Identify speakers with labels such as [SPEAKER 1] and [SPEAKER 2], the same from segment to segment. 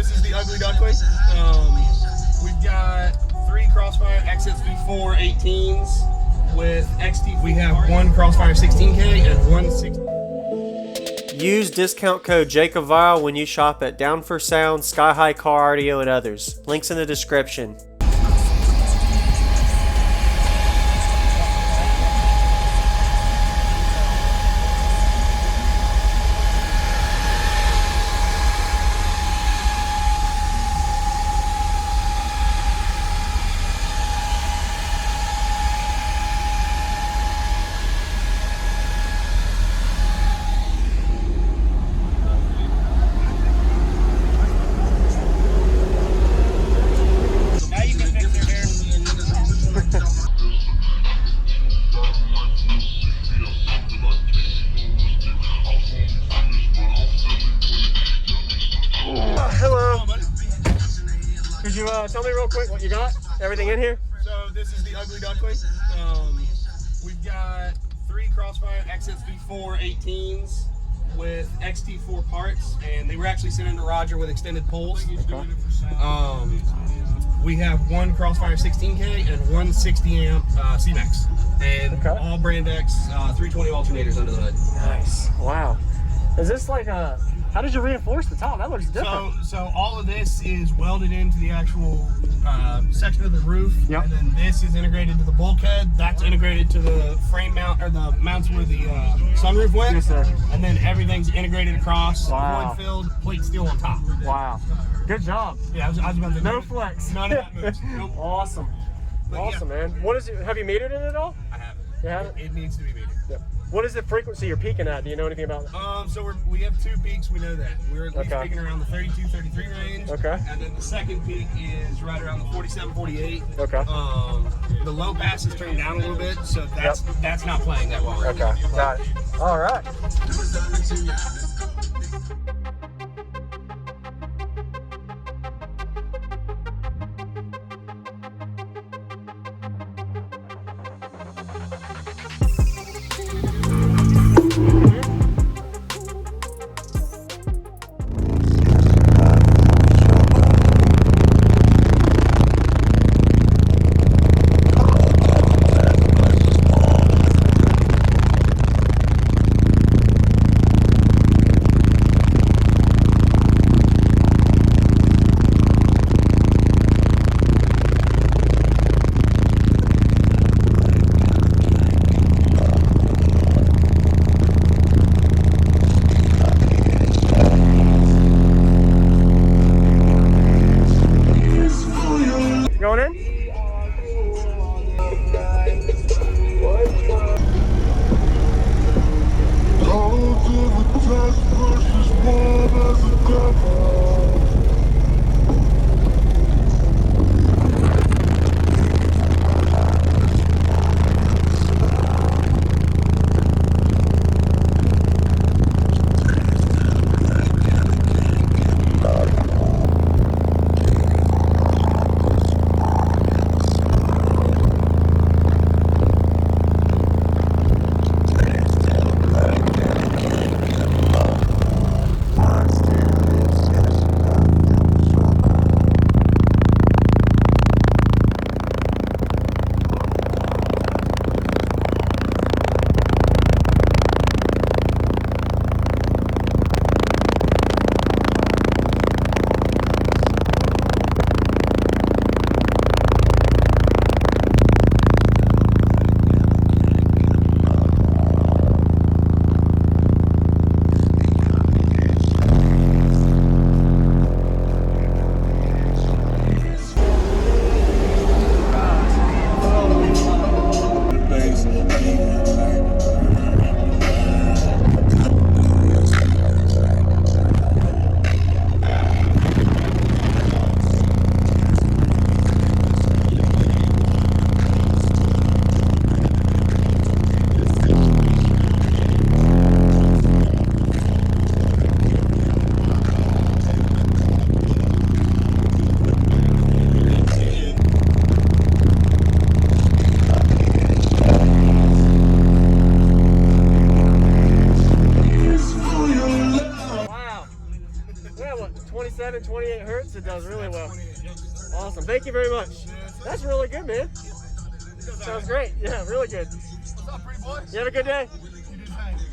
[SPEAKER 1] this is the ugly duckling. We've got 3 Crossfire XSV4 18s with XT. We have 1 Crossfire 16K and 1 16.
[SPEAKER 2] Use discount code JACOBVILE when you shop at Down for Sound, Sky High Car Audio, and others. Links in the description. Could you tell me real quick what you got? Everything in here?
[SPEAKER 1] So this is the ugly duckling. We've got 3 Crossfire XSV4 18s with XT4 parts, and they were actually sent into Roger with extended pulls. Okay. We have 1 Crossfire 16K and 1 60 amp C-Max, and all brand X 320 alternators under the hood.
[SPEAKER 2] Nice. Wow. Is this like a? How did you reinforce the top? That looks different.
[SPEAKER 1] So all of this is welded into the actual section of the roof, and then this is integrated to the bulkhead. That's integrated to the frame mount, or the mounts where the sunroof went.
[SPEAKER 2] Yes, sir.
[SPEAKER 1] And then everything's integrated across.
[SPEAKER 2] Wow.
[SPEAKER 1] Wood filled, plate steel on top.
[SPEAKER 2] Wow. Good job.
[SPEAKER 1] Yeah, I was about to.
[SPEAKER 2] No flex.
[SPEAKER 1] None of that moves. Nope.
[SPEAKER 2] Awesome.
[SPEAKER 1] But
[SPEAKER 2] awesome, man. What is it? Have you metered it at all?
[SPEAKER 1] I haven't.
[SPEAKER 2] You haven't?
[SPEAKER 1] It needs to be metered.
[SPEAKER 2] Yep. What is the frequency you're peaking at? Do you know anything about that?
[SPEAKER 1] So we have 2 peaks. We know that we're at least peaking around the 32, 33 range.
[SPEAKER 2] Okay.
[SPEAKER 1] And then the second peak is right around the 47, 48.
[SPEAKER 2] Okay.
[SPEAKER 1] The low pass is turned down a little bit, so that's not playing that well.
[SPEAKER 2] Okay. Got it. All right. 28 hertz, it does really well.
[SPEAKER 1] 28, yeah.
[SPEAKER 2] Awesome. Thank you very much.
[SPEAKER 1] Yes.
[SPEAKER 2] That's really good, man. Sounds great. Yeah, really good.
[SPEAKER 1] What's up, pretty boy?
[SPEAKER 2] You have a good day.
[SPEAKER 1] You do the same.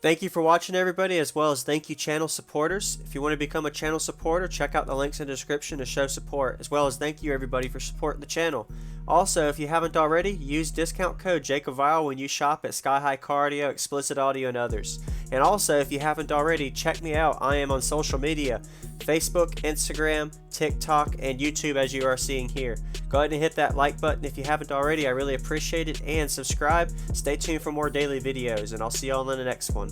[SPEAKER 2] Thank you for watching, everybody, as well as thank you channel supporters. If you want to become a channel supporter, check out the links in the description to show support, as well as thank you everybody for supporting the channel. Also, if you haven't already, use discount code JACOBVILE when you shop at Sky High Car Audio, Explicit Audio, and others. And also, if you haven't already, check me out. I am on social media, Facebook, Instagram, TikTok, and YouTube as you are seeing here. Go ahead and hit that like button if you haven't already. I really appreciate it. And subscribe. Stay tuned for more daily videos, and I'll see y'all in the next one.